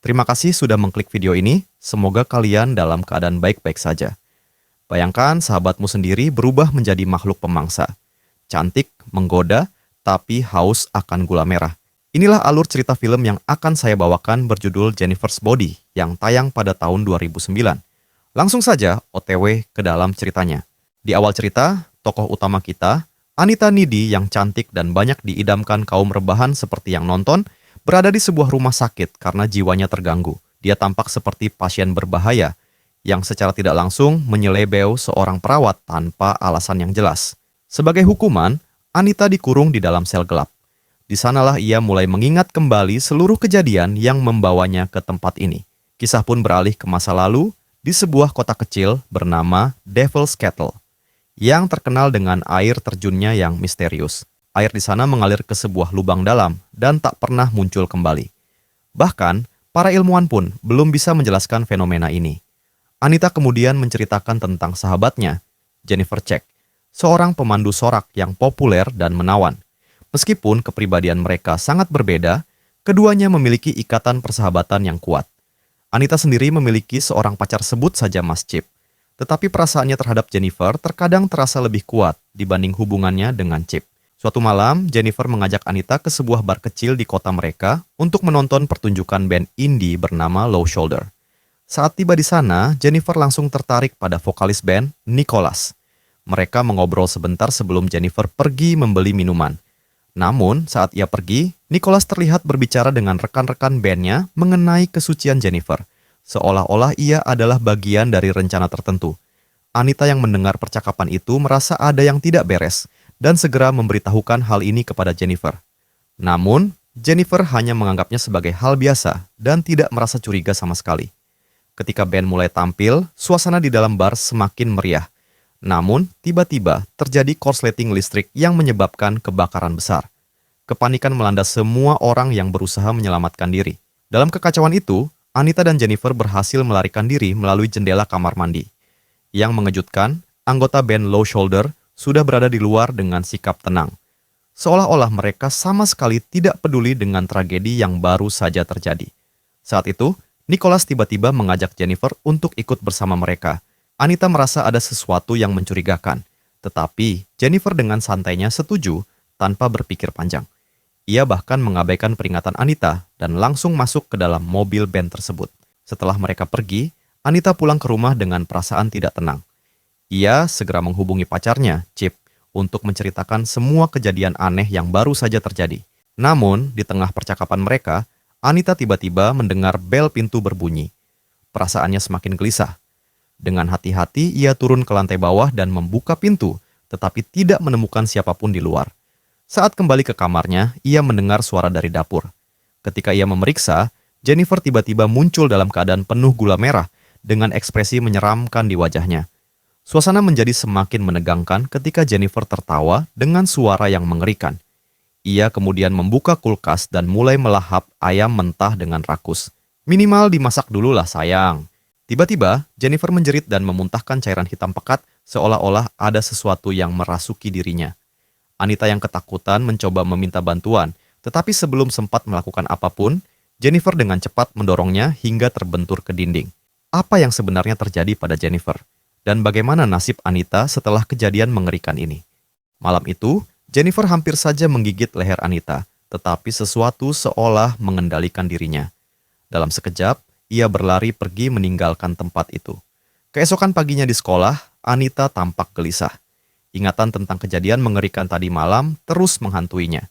Terima kasih sudah mengklik video ini. Semoga kalian dalam keadaan baik-baik saja. Bayangkan sahabatmu sendiri berubah menjadi makhluk pemangsa. Cantik, menggoda, tapi haus akan gula merah. Inilah alur cerita film yang akan saya bawakan berjudul Jennifer's Body yang tayang pada tahun 2009. Langsung saja OTW ke dalam ceritanya. Di awal cerita, tokoh utama kita, Anita Needy yang cantik dan banyak diidamkan kaum rebahan seperti yang nonton, berada di sebuah rumah sakit karena jiwanya terganggu. Dia tampak seperti pasien berbahaya yang secara tidak langsung menyelebeu seorang perawat tanpa alasan yang jelas. Sebagai hukuman, Anita dikurung di dalam sel gelap. Di sanalah ia mulai mengingat kembali seluruh kejadian yang membawanya ke tempat ini. Kisah pun beralih ke masa lalu di sebuah kota kecil bernama Devil's Kettle, yang terkenal dengan air terjunnya yang misterius. Air di sana mengalir ke sebuah lubang dalam dan tak pernah muncul kembali. Bahkan, para ilmuwan pun belum bisa menjelaskan fenomena ini. Anita kemudian menceritakan tentang sahabatnya, Jennifer Check, seorang pemandu sorak yang populer dan menawan. Meskipun kepribadian mereka sangat berbeda, keduanya memiliki ikatan persahabatan yang kuat. Anita sendiri memiliki seorang pacar, sebut saja Mas Chip. Tetapi perasaannya terhadap Jennifer terkadang terasa lebih kuat dibanding hubungannya dengan Chip. Suatu malam, Jennifer mengajak Anita ke sebuah bar kecil di kota mereka untuk menonton pertunjukan band indie bernama Low Shoulder. Saat tiba di sana, Jennifer langsung tertarik pada vokalis band, Nicholas. Mereka mengobrol sebentar sebelum Jennifer pergi membeli minuman. Namun, saat ia pergi, Nicholas terlihat berbicara dengan rekan-rekan bandnya mengenai kesucian Jennifer, seolah-olah ia adalah bagian dari rencana tertentu. Anita yang mendengar percakapan itu merasa ada yang tidak beres, dan segera memberitahukan hal ini kepada Jennifer. Namun, Jennifer hanya menganggapnya sebagai hal biasa dan tidak merasa curiga sama sekali. Ketika band mulai tampil, suasana di dalam bar semakin meriah. Namun, tiba-tiba terjadi korsleting listrik yang menyebabkan kebakaran besar. Kepanikan melanda semua orang yang berusaha menyelamatkan diri. Dalam kekacauan itu, Anita dan Jennifer berhasil melarikan diri melalui jendela kamar mandi. Yang mengejutkan, anggota band Low Shoulder sudah berada di luar dengan sikap tenang. Seolah-olah mereka sama sekali tidak peduli dengan tragedi yang baru saja terjadi. Saat itu, Nicholas tiba-tiba mengajak Jennifer untuk ikut bersama mereka. Anita merasa ada sesuatu yang mencurigakan, tetapi Jennifer dengan santainya setuju tanpa berpikir panjang. Ia bahkan mengabaikan peringatan Anita dan langsung masuk ke dalam mobil band tersebut. Setelah mereka pergi, Anita pulang ke rumah dengan perasaan tidak tenang. Ia segera menghubungi pacarnya, Chip, untuk menceritakan semua kejadian aneh yang baru saja terjadi. Namun, di tengah percakapan mereka, Anita tiba-tiba mendengar bel pintu berbunyi. Perasaannya semakin gelisah. Dengan hati-hati, ia turun ke lantai bawah dan membuka pintu, tetapi tidak menemukan siapapun di luar. Saat kembali ke kamarnya, ia mendengar suara dari dapur. Ketika ia memeriksa, Jennifer tiba-tiba muncul dalam keadaan penuh gula merah dengan ekspresi menyeramkan di wajahnya. Suasana menjadi semakin menegangkan ketika Jennifer tertawa dengan suara yang mengerikan. Ia kemudian membuka kulkas dan mulai melahap ayam mentah dengan rakus. "Minimal dimasak dulu lah sayang." Tiba-tiba, Jennifer menjerit dan memuntahkan cairan hitam pekat seolah-olah ada sesuatu yang merasuki dirinya. Anita yang ketakutan mencoba meminta bantuan, tetapi sebelum sempat melakukan apapun, Jennifer dengan cepat mendorongnya hingga terbentur ke dinding. Apa yang sebenarnya terjadi pada Jennifer? Dan bagaimana nasib Anita setelah kejadian mengerikan ini? Malam itu, Jennifer hampir saja menggigit leher Anita, tetapi sesuatu seolah mengendalikan dirinya. Dalam sekejap, ia berlari pergi meninggalkan tempat itu. Keesokan paginya di sekolah, Anita tampak gelisah. Ingatan tentang kejadian mengerikan tadi malam terus menghantuinya.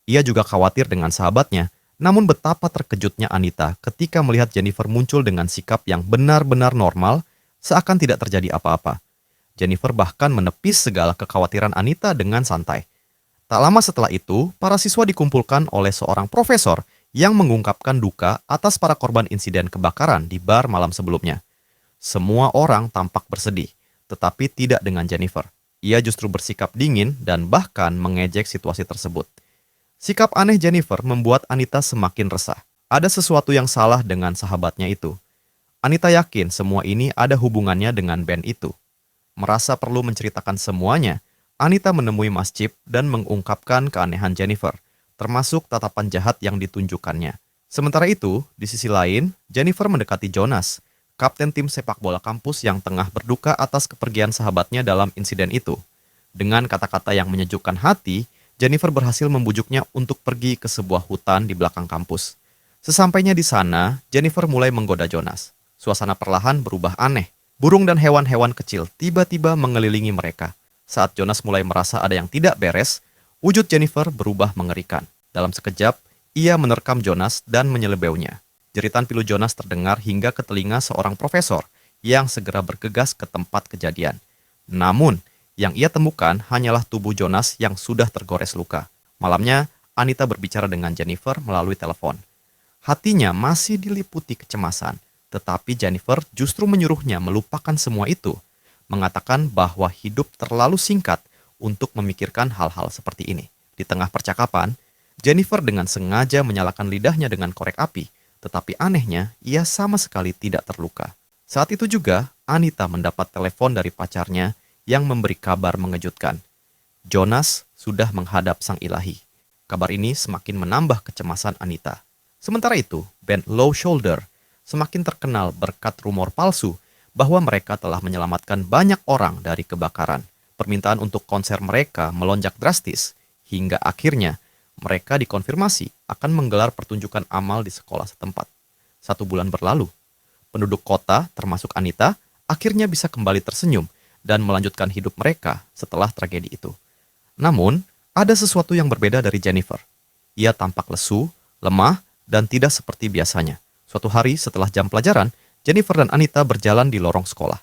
Ia juga khawatir dengan sahabatnya, namun betapa terkejutnya Anita ketika melihat Jennifer muncul dengan sikap yang benar-benar normal, seakan tidak terjadi apa-apa. Jennifer bahkan menepis segala kekhawatiran Anita dengan santai. Tak lama setelah itu, para siswa dikumpulkan oleh seorang profesor yang mengungkapkan duka atas para korban insiden kebakaran di bar malam sebelumnya. Semua orang tampak bersedih, tetapi tidak dengan Jennifer. Ia justru bersikap dingin dan bahkan mengejek situasi tersebut. Sikap aneh Jennifer membuat Anita semakin resah. Ada sesuatu yang salah dengan sahabatnya itu. Anita yakin semua ini ada hubungannya dengan band itu. Merasa perlu menceritakan semuanya, Anita menemui Mas Chip dan mengungkapkan keanehan Jennifer, termasuk tatapan jahat yang ditunjukkannya. Sementara itu, di sisi lain, Jennifer mendekati Jonas, kapten tim sepak bola kampus yang tengah berduka atas kepergian sahabatnya dalam insiden itu. Dengan kata-kata yang menyejukkan hati, Jennifer berhasil membujuknya untuk pergi ke sebuah hutan di belakang kampus. Sesampainya di sana, Jennifer mulai menggoda Jonas. Suasana perlahan berubah aneh. Burung dan hewan-hewan kecil tiba-tiba mengelilingi mereka. Saat Jonas mulai merasa ada yang tidak beres, wujud Jennifer berubah mengerikan. Dalam sekejap, ia menerkam Jonas dan menyelebeunya. Jeritan pilu Jonas terdengar hingga ke telinga seorang profesor yang segera bergegas ke tempat kejadian. Namun, yang ia temukan hanyalah tubuh Jonas yang sudah tergores luka. Malamnya, Anita berbicara dengan Jennifer melalui telepon. Hatinya masih diliputi kecemasan, tetapi Jennifer justru menyuruhnya melupakan semua itu, mengatakan bahwa hidup terlalu singkat untuk memikirkan hal-hal seperti ini. Di tengah percakapan, Jennifer dengan sengaja menyalakan lidahnya dengan korek api, tetapi anehnya ia sama sekali tidak terluka. Saat itu juga, Anita mendapat telepon dari pacarnya yang memberi kabar mengejutkan. Jonas sudah menghadap sang ilahi. Kabar ini semakin menambah kecemasan Anita. Sementara itu, band Low Shoulder semakin terkenal berkat rumor palsu bahwa mereka telah menyelamatkan banyak orang dari kebakaran. Permintaan untuk konser mereka melonjak drastis, hingga akhirnya mereka dikonfirmasi akan menggelar pertunjukan amal di sekolah setempat. 1 bulan berlalu, penduduk kota, termasuk Anita, akhirnya bisa kembali tersenyum dan melanjutkan hidup mereka setelah tragedi itu. Namun, ada sesuatu yang berbeda dari Jennifer. Ia tampak lesu, lemah, dan tidak seperti biasanya. Suatu hari setelah jam pelajaran, Jennifer dan Anita berjalan di lorong sekolah.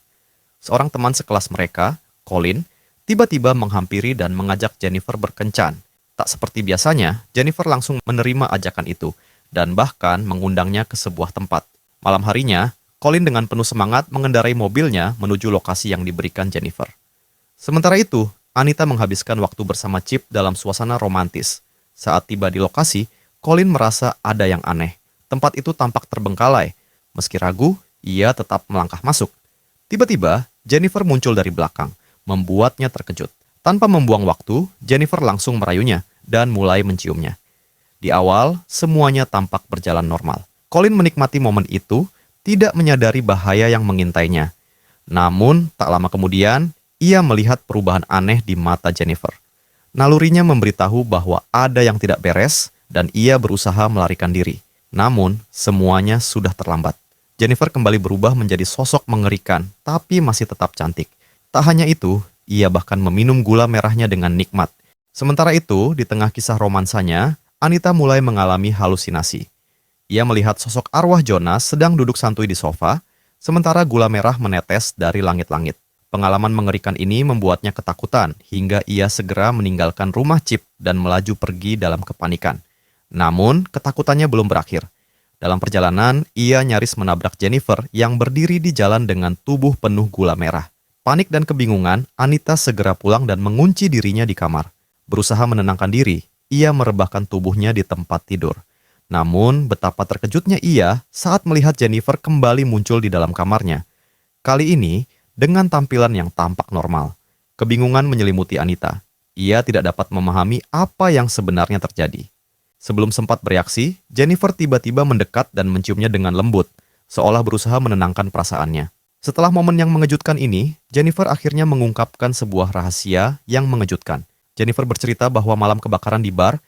Seorang teman sekelas mereka, Colin, tiba-tiba menghampiri dan mengajak Jennifer berkencan. Tak seperti biasanya, Jennifer langsung menerima ajakan itu dan bahkan mengundangnya ke sebuah tempat. Malam harinya, Colin dengan penuh semangat mengendarai mobilnya menuju lokasi yang diberikan Jennifer. Sementara itu, Anita menghabiskan waktu bersama Chip dalam suasana romantis. Saat tiba di lokasi, Colin merasa ada yang aneh. Tempat itu tampak terbengkalai. Meski ragu, ia tetap melangkah masuk. Tiba-tiba, Jennifer muncul dari belakang, membuatnya terkejut. Tanpa membuang waktu, Jennifer langsung merayunya dan mulai menciumnya. Di awal, semuanya tampak berjalan normal. Colin menikmati momen itu, tidak menyadari bahaya yang mengintainya. Namun, tak lama kemudian, ia melihat perubahan aneh di mata Jennifer. Nalurinya memberitahu bahwa ada yang tidak beres dan ia berusaha melarikan diri. Namun, semuanya sudah terlambat. Jennifer kembali berubah menjadi sosok mengerikan, tapi masih tetap cantik. Tak hanya itu, ia bahkan meminum gula merahnya dengan nikmat. Sementara itu, di tengah kisah romansanya, Anita mulai mengalami halusinasi. Ia melihat sosok arwah Jonas sedang duduk santuy di sofa, sementara gula merah menetes dari langit-langit. Pengalaman mengerikan ini membuatnya ketakutan hingga ia segera meninggalkan rumah Chip dan melaju pergi dalam kepanikan. Namun, ketakutannya belum berakhir. Dalam perjalanan, ia nyaris menabrak Jennifer yang berdiri di jalan dengan tubuh penuh gula merah. Panik dan kebingungan, Anita segera pulang dan mengunci dirinya di kamar. Berusaha menenangkan diri, ia merebahkan tubuhnya di tempat tidur. Namun, betapa terkejutnya ia saat melihat Jennifer kembali muncul di dalam kamarnya. Kali ini, dengan tampilan yang tampak normal. Kebingungan menyelimuti Anita. Ia tidak dapat memahami apa yang sebenarnya terjadi. Sebelum sempat bereaksi, Jennifer tiba-tiba mendekat dan menciumnya dengan lembut, seolah berusaha menenangkan perasaannya. Setelah momen yang mengejutkan ini, Jennifer akhirnya mengungkapkan sebuah rahasia yang mengejutkan. Jennifer bercerita bahwa malam kebakaran di bar,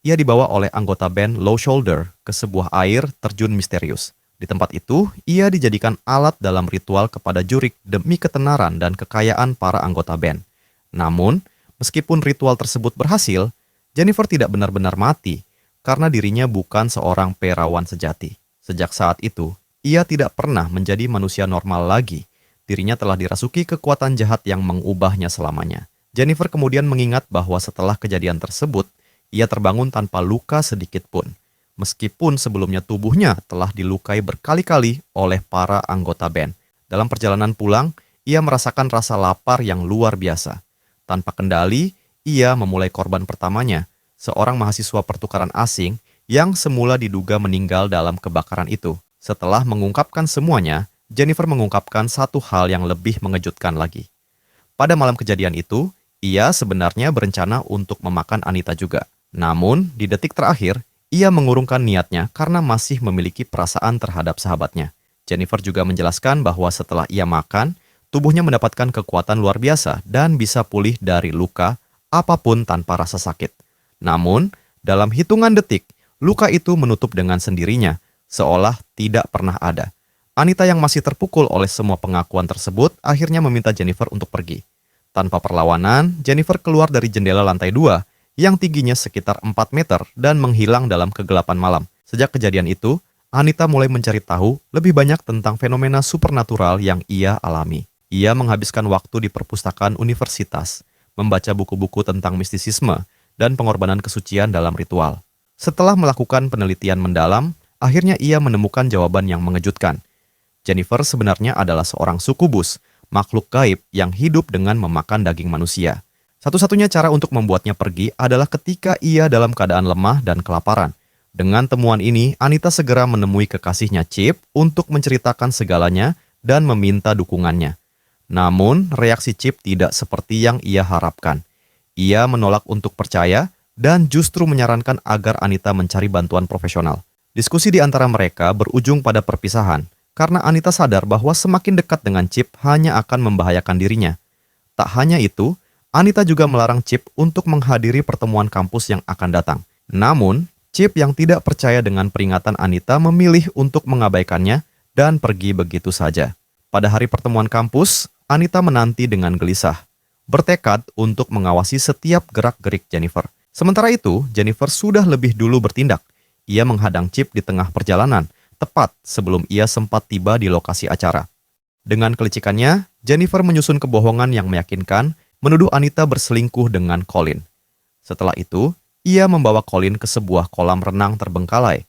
ia dibawa oleh anggota band Low Shoulder ke sebuah air terjun misterius. Di tempat itu, ia dijadikan alat dalam ritual kepada jurik demi ketenaran dan kekayaan para anggota band. Namun, meskipun ritual tersebut berhasil, Jennifer tidak benar-benar mati karena dirinya bukan seorang perawan sejati. Sejak saat itu, ia tidak pernah menjadi manusia normal lagi. Dirinya telah dirasuki kekuatan jahat yang mengubahnya selamanya. Jennifer kemudian mengingat bahwa setelah kejadian tersebut, ia terbangun tanpa luka sedikit pun. Meskipun sebelumnya tubuhnya telah dilukai berkali-kali oleh para anggota band. Dalam perjalanan pulang, ia merasakan rasa lapar yang luar biasa. Tanpa kendali, ia memulai korban pertamanya, seorang mahasiswa pertukaran asing yang semula diduga meninggal dalam kebakaran itu. Setelah mengungkapkan semuanya, Jennifer mengungkapkan satu hal yang lebih mengejutkan lagi. Pada malam kejadian itu, ia sebenarnya berencana untuk memakan Anita juga. Namun, di detik terakhir, ia mengurungkan niatnya karena masih memiliki perasaan terhadap sahabatnya. Jennifer juga menjelaskan bahwa setelah ia makan, tubuhnya mendapatkan kekuatan luar biasa dan bisa pulih dari luka apapun tanpa rasa sakit. Namun, dalam hitungan detik, luka itu menutup dengan sendirinya, seolah tidak pernah ada. Anita yang masih terpukul oleh semua pengakuan tersebut akhirnya meminta Jennifer untuk pergi. Tanpa perlawanan, Jennifer keluar dari jendela lantai 2 yang tingginya sekitar 4 meter dan menghilang dalam kegelapan malam. Sejak kejadian itu, Anita mulai mencari tahu lebih banyak tentang fenomena supernatural yang ia alami. Ia menghabiskan waktu di perpustakaan universitas, membaca buku-buku tentang mistisisme dan pengorbanan kesucian dalam ritual. Setelah melakukan penelitian mendalam, akhirnya ia menemukan jawaban yang mengejutkan. Jennifer sebenarnya adalah seorang sukubus, makhluk gaib yang hidup dengan memakan daging manusia. Satu-satunya cara untuk membuatnya pergi adalah ketika ia dalam keadaan lemah dan kelaparan. Dengan temuan ini, Anita segera menemui kekasihnya Chip untuk menceritakan segalanya dan meminta dukungannya. Namun, reaksi Chip tidak seperti yang ia harapkan. Ia menolak untuk percaya dan justru menyarankan agar Anita mencari bantuan profesional. Diskusi di antara mereka berujung pada perpisahan, karena Anita sadar bahwa semakin dekat dengan Chip hanya akan membahayakan dirinya. Tak hanya itu, Anita juga melarang Chip untuk menghadiri pertemuan kampus yang akan datang. Namun, Chip yang tidak percaya dengan peringatan Anita memilih untuk mengabaikannya dan pergi begitu saja. Pada hari pertemuan kampus, Anita menanti dengan gelisah, bertekad untuk mengawasi setiap gerak-gerik Jennifer. Sementara itu, Jennifer sudah lebih dulu bertindak. Ia menghadang Chip di tengah perjalanan, tepat sebelum ia sempat tiba di lokasi acara. Dengan kelicikannya, Jennifer menyusun kebohongan yang meyakinkan, menuduh Anita berselingkuh dengan Colin. Setelah itu, ia membawa Colin ke sebuah kolam renang terbengkalai,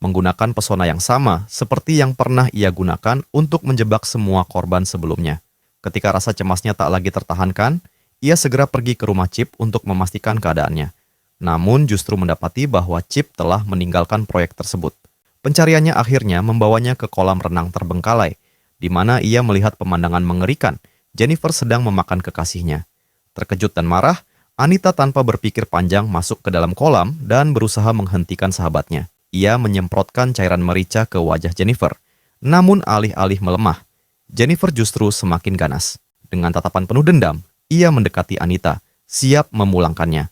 menggunakan pesona yang sama seperti yang pernah ia gunakan untuk menjebak semua korban sebelumnya. Ketika rasa cemasnya tak lagi tertahankan, ia segera pergi ke rumah Chip untuk memastikan keadaannya. Namun justru mendapati bahwa Chip telah meninggalkan proyek tersebut. Pencariannya akhirnya membawanya ke kolam renang terbengkalai, di mana ia melihat pemandangan mengerikan. Jennifer sedang memakan kekasihnya. Terkejut dan marah, Anita tanpa berpikir panjang masuk ke dalam kolam dan berusaha menghentikan sahabatnya. Ia menyemprotkan cairan merica ke wajah Jennifer. Namun alih-alih melemah, Jennifer justru semakin ganas. Dengan tatapan penuh dendam, ia mendekati Anita, siap memulangkannya.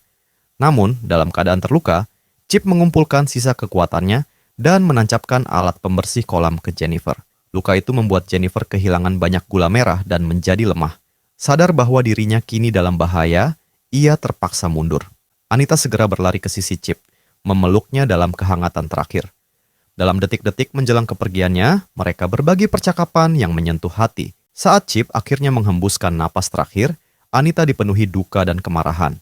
Namun, dalam keadaan terluka, Chip mengumpulkan sisa kekuatannya dan menancapkan alat pembersih kolam ke Jennifer. Luka itu membuat Jennifer kehilangan banyak gula merah dan menjadi lemah. Sadar bahwa dirinya kini dalam bahaya, ia terpaksa mundur. Anita segera berlari ke sisi Chip, memeluknya dalam kehangatan terakhir. Dalam detik-detik menjelang kepergiannya, mereka berbagi percakapan yang menyentuh hati. Saat Chip akhirnya menghembuskan napas terakhir, Anita dipenuhi duka dan kemarahan.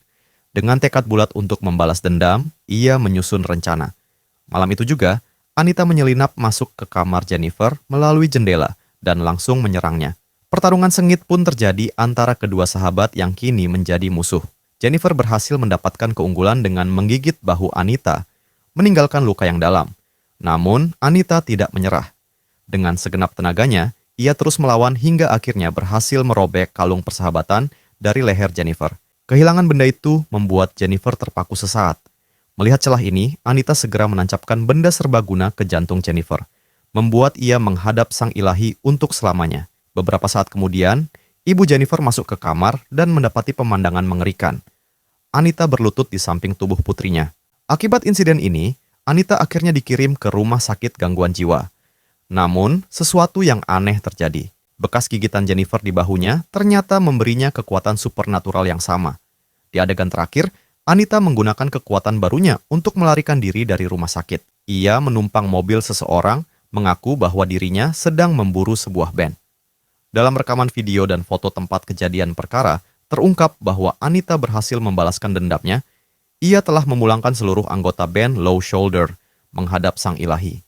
Dengan tekad bulat untuk membalas dendam, ia menyusun rencana. Malam itu juga, Anita menyelinap masuk ke kamar Jennifer melalui jendela dan langsung menyerangnya. Pertarungan sengit pun terjadi antara kedua sahabat yang kini menjadi musuh. Jennifer berhasil mendapatkan keunggulan dengan menggigit bahu Anita, meninggalkan luka yang dalam. Namun, Anita tidak menyerah. Dengan segenap tenaganya, ia terus melawan hingga akhirnya berhasil merobek kalung persahabatan dari leher Jennifer. Kehilangan benda itu membuat Jennifer terpaku sesaat. Melihat celah ini, Anita segera menancapkan benda serbaguna ke jantung Jennifer, membuat ia menghadap sang ilahi untuk selamanya. Beberapa saat kemudian, ibu Jennifer masuk ke kamar dan mendapati pemandangan mengerikan. Anita berlutut di samping tubuh putrinya. Akibat insiden ini, Anita akhirnya dikirim ke rumah sakit gangguan jiwa. Namun, sesuatu yang aneh terjadi. Bekas gigitan Jennifer di bahunya ternyata memberinya kekuatan supernatural yang sama. Di adegan terakhir, Anita menggunakan kekuatan barunya untuk melarikan diri dari rumah sakit. Ia menumpang mobil seseorang, mengaku bahwa dirinya sedang memburu sebuah band. Dalam rekaman video dan foto tempat kejadian perkara, terungkap bahwa Anita berhasil membalaskan dendamnya. Ia telah memulangkan seluruh anggota band Low Shoulder menghadap sang ilahi.